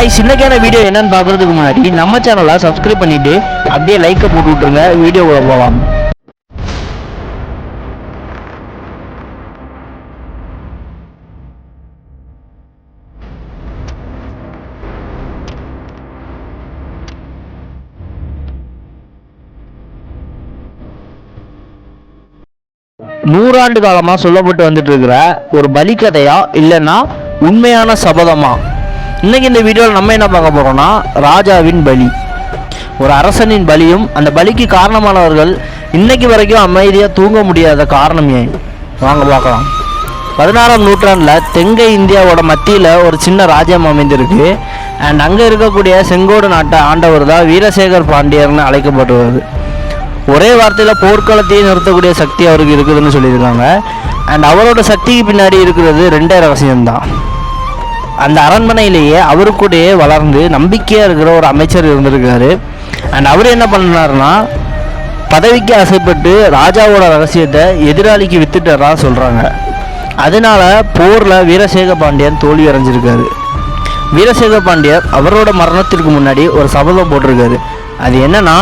Guys இன்னைக்கான video என்னன்னு பார்க்கிறதுக்கு முன்னாடி நம்ம சேனலை சப்ஸ்கிரைப் பண்ணிட்டு அப்படியே லைக் போட்டு விட்டுருங்க. வீடியோக்குள்ள போகலாம். நூறாண்டு காலமாக சொல்லப்பட்டு வந்துட்டு இருக்கிற ஒரு பலி கதையா இல்லைன்னா உண்மையான சபதமா? இன்னைக்கு இந்த வீடியோவில் நம்ம என்ன பார்க்க போறோம்னா ராஜாவின் பலி, ஒரு அரசனின் பலியும் அந்த பலிக்கு காரணமானவர்கள் இன்னைக்கு வரைக்கும் அமைதியாக தூங்க முடியாத காரணம் ஏன்? வாங்க பார்க்கலாம். 16ஆம் நூற்றாண்டில் தெங்கை இந்தியாவோட மத்தியில் ஒரு சின்ன ராஜ்யம் அமைந்திருக்கு. அண்ட் அங்கே இருக்கக்கூடிய செங்கோடு நாட்டை ஆண்டவர் தான் வீரசேகர் பாண்டியர்னு அழைக்கப்படுவது. ஒரே வார்த்தையில் போர்க்களத்தையே நிறுத்தக்கூடிய சக்தி அவருக்கு இருக்குதுன்னு சொல்லியிருக்காங்க. அண்ட் அவரோட சக்திக்கு பின்னாடி இருக்கிறது ரெண்டே ரகசியம்தான். அந்த அரண்மனையிலேயே அவருக்கூடையே வளர்ந்து நம்பிக்கையாக இருக்கிற ஒரு அமைச்சர் இருந்திருக்காரு. அண்ட் அவர் என்ன பண்ணாருன்னா பதவிக்கு ஆசைப்பட்டு ராஜாவோட ரகசியத்தை எதிராளிக்கு வித்துட்டா சொல்கிறாங்க. அதனால போரில் வீரசேகர பாண்டியன் தோல்வி அடைஞ்சிருக்காரு. வீரசேகர பாண்டியர் அவரோட மரணத்திற்கு முன்னாடி ஒரு சபதம் போட்டிருக்காரு. அது என்னன்னா,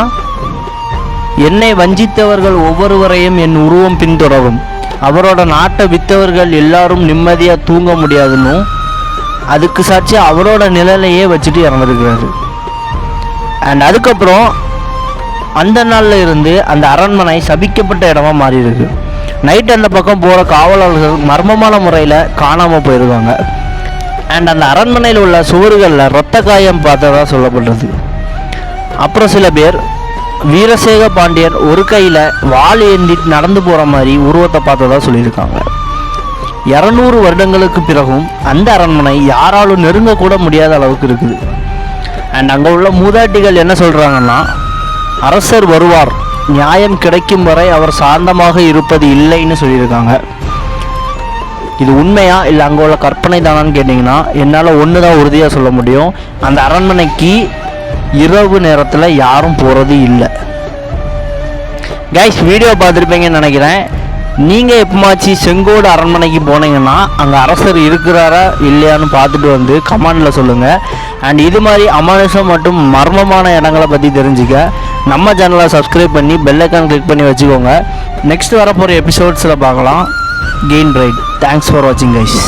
என்னை வஞ்சித்தவர்கள் ஒவ்வொருவரையும் என் உருவம் பின்தொடரும், அவரோட நாட்டை விற்றவர்கள் எல்லாரும் நிம்மதியாக தூங்க முடியாதுன்னு அதுக்கு சாட்சி அவரோட நிழலையே வச்சுட்டு இறந்துருக்கிறாரு. அண்ட் அதுக்கப்புறம் அந்த நாளில் இருந்து அந்த அரண்மனை சபிக்கப்பட்ட இடமா மாறி இருக்கு. நைட் அந்த பக்கம் போகிற காவலர்கள் மர்மமான முறையில் காணாமல் போயிருக்காங்க. அண்ட் அந்த அரண்மனையில் உள்ள சுவர்களில் இரத்த காயம் பார்த்ததா சொல்லப்படுறது. அப்புறம் சில பேர் வீரசேகர பாண்டியர் ஒரு கையில் வாள் ஏந்தி நடந்து போகிற மாதிரி உருவத்தை பார்த்ததா சொல்லியிருக்காங்க. 200 வருடங்களுக்கு பிறகும் அந்த அரண்மனை யாராலும் நெருங்கக்கூட முடியாத அளவுக்கு இருக்குது. அண்ட் அங்கே உள்ள மூதாட்டிகள் என்ன சொல்கிறாங்கன்னா, அரசர் வருவார், நியாயம் கிடைக்கும் வரை அவர் சாந்தமாக இருப்பது இல்லைன்னு சொல்லியிருக்காங்க. இது உண்மையா இல்லை அங்கே உள்ள கற்பனை தானான்னு கேட்டிங்கன்னா என்னால் ஒன்று தான் உறுதியாக சொல்ல முடியும். அந்த அரண்மனைக்கு இரவு நேரத்தில் யாரும் போகிறது இல்லை. கைஸ், வீடியோ பார்த்துருப்பீங்கன்னு நினைக்கிறேன். நீங்கள் எப்போமாச்சு செங்கோடு அரண்மனைக்கு போனீங்கன்னா அங்கே அரசர் இருக்கிறாரா இல்லையான்னு பார்த்துட்டு வந்து கமெண்டில் சொல்லுங்கள். அண்ட் இது மாதிரி அமானுஷம் மற்றும் மர்மமான இடங்களை பற்றி தெரிஞ்சுக்க நம்ம சேனலை சப்ஸ்கிரைப் பண்ணி பெல் ஐக்கான் கிளிக் பண்ணி வச்சுக்கோங்க. நெக்ஸ்ட் வரப்போகிற எபிசோட்ஸில் பார்க்கலாம். Gain right. தேங்க்ஸ் ஃபார் வாட்சிங் கைஸ்.